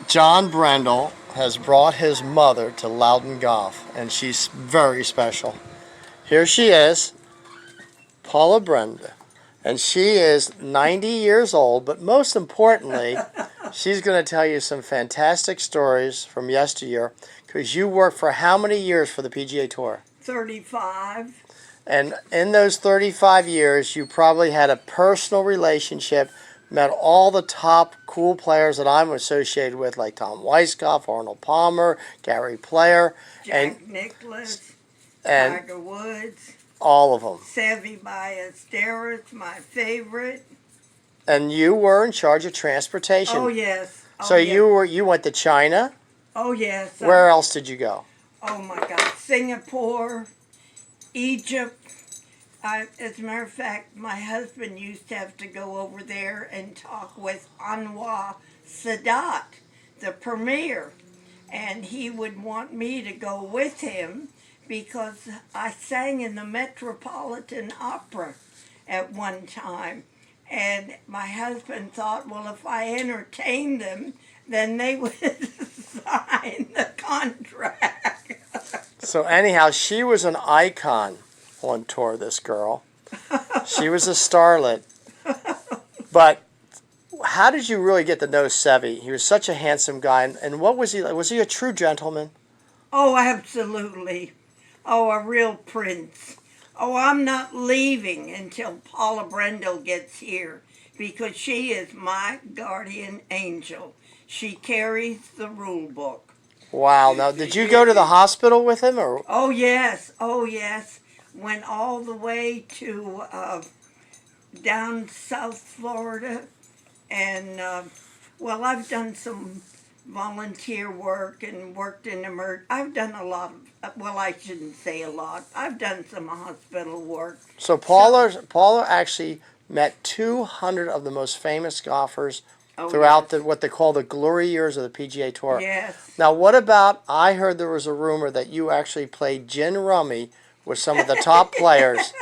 John Braendle has brought his mother to Lauden Golf, and she's very special. Here she is, Paula Braendle, and she is 90 years old, but most importantly, she's going to tell you some fantastic stories from yesteryear, because you worked for how many years for the PGA Tour? 35. And in those 35 years, you probably had a personal relationship, met all the top cool players that I'm associated with, like Tom Weiskopf, Arnold Palmer, Gary Player, Jack Nicklaus, and Tiger Woods, all of them. Seve Ballesteros, my favorite. And you were in charge of transportation. Oh, yes. Oh, so yes. you went to China? Oh, yes. Where else did you go? Oh, my God. Singapore, Egypt. As a matter of fact, my husband used to have to go over there and talk with Anwar Sadat, the premier. And he would want me to go with him because I sang in the Metropolitan Opera at one time. And my husband thought, well, if I entertained them, then they would sign the contract. So anyhow, she was an icon on tour, this girl. She was a starlet. But how did you really get to know Seve? He was such a handsome guy. And what was he like? Was he a true gentleman? Oh, absolutely. Oh, a real prince. Oh, I'm not leaving until Paula Braendle gets here because she is my guardian angel. She carries the rule book. Wow. Now, did you go to the hospital with him? Or? Oh, yes. Oh, yes. Went all the way to down South Florida. And, well, I've done some volunteer work and worked in I've done a lot of, well, I shouldn't say a lot. I've done some hospital work. So Paula actually met 200 of the most famous golfers throughout what they call the glory years of the PGA Tour. Yes. Now, what about, I heard there was a rumor that you actually played gin rummy with some of the top players.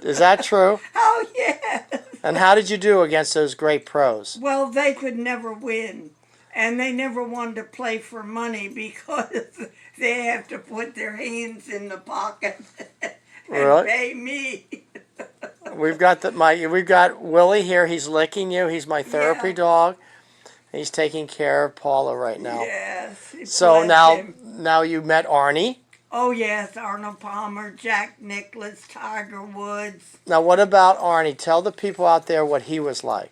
Is that true? Oh, yes. And how did you do against those great pros? Well, they could never win. And they never wanted to play for money because they have to put their hands in the pocket and pay me. We've got Willie here. He's licking you. He's my therapy dog. He's taking care of Paula right now. Yes. So now you met Arnie. Oh, yes, Arnold Palmer, Jack Nicklaus, Tiger Woods. Now, what about Arnie? Tell the people out there what he was like.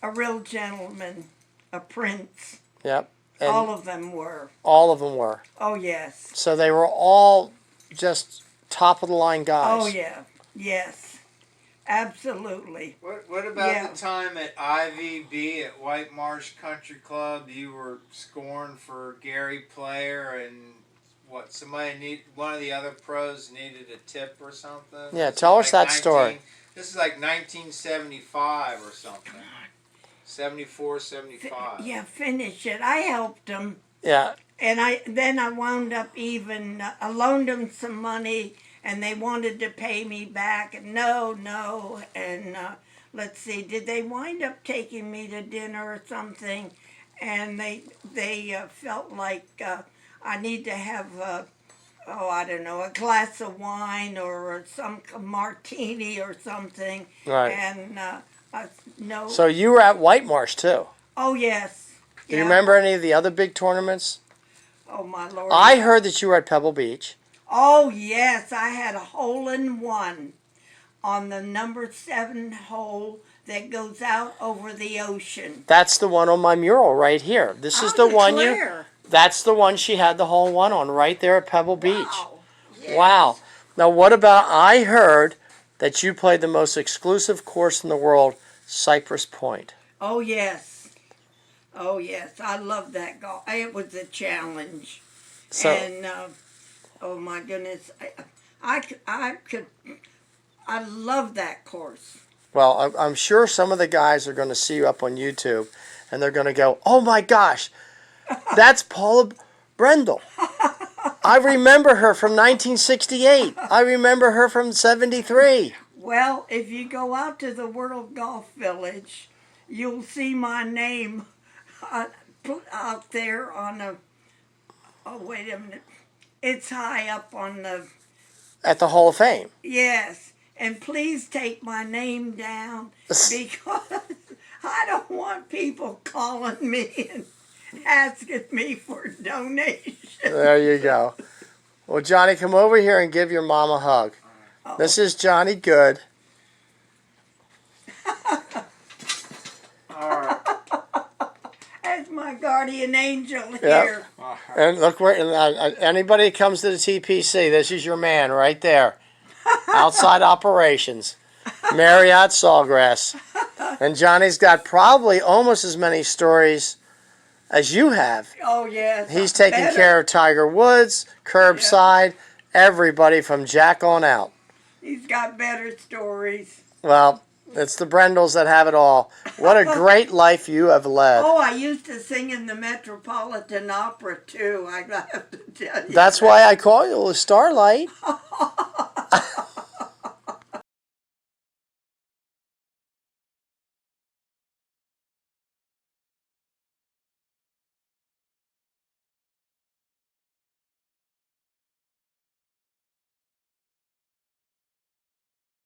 A real gentleman, a prince. Yep. And all of them were. All of them were. Oh, yes. So they were all just top-of-the-line guys. Oh, yeah. Yes. Absolutely. What about the time at IVB at White Marsh Country Club? You were scoring for Gary Player and... one of the other pros needed a tip or something? Yeah, tell us that story. This is like 1975 or something. 74, 75. Yeah, finish it. I helped them. Yeah. And then I wound up I loaned them some money, and they wanted to pay me back. No. And let's see, did they wind up taking me to dinner or something? And they felt like... I need to have, I don't know, a glass of wine or some martini or something. Right. And no. So you were at White Marsh, too. Oh, yes. Do you remember any of the other big tournaments? Oh, my Lord. I heard that you were at Pebble Beach. Oh, yes. I had a hole-in-one on the number 7 hole that goes out over the ocean. That's the one on my mural right here. This is the one you... That's the one she had the hole one on right there at Pebble Beach. Yes. Wow. Now, what about, I heard that you played the most exclusive course in the world, Cypress Point. Oh, yes. Oh, yes. I love that golf. It was a challenge. So, and, oh, my goodness. I love that course. Well, I'm sure some of the guys are going to see you up on YouTube, and they're going to go, oh, my gosh. That's Paula Braendle. I remember her from 1968. I remember her from 73. Well, if you go out to the World Golf Village, you'll see my name out there on a. Oh, wait a minute. It's high up on the. At the Hall of Fame. Yes. And please take my name down because I don't want people calling me and asking me for donations. There you go. Well, Johnny, come over here and give your mom a hug. Oh. This is Johnny Good. All right. That's my guardian angel here. All right. And look where anybody that comes to the TPC, this is your man right there. Outside operations. Mariott Sawgrass. And Johnny's got probably almost as many stories as you have. Oh, yes. He's taking care of Tiger Woods, curbside, everybody from Jack on out. He's got better stories. Well, it's the Braendles that have it all. What a great life you have led. Oh, I used to sing in the Metropolitan Opera, too. I have to tell you. That's why I call you Starlight.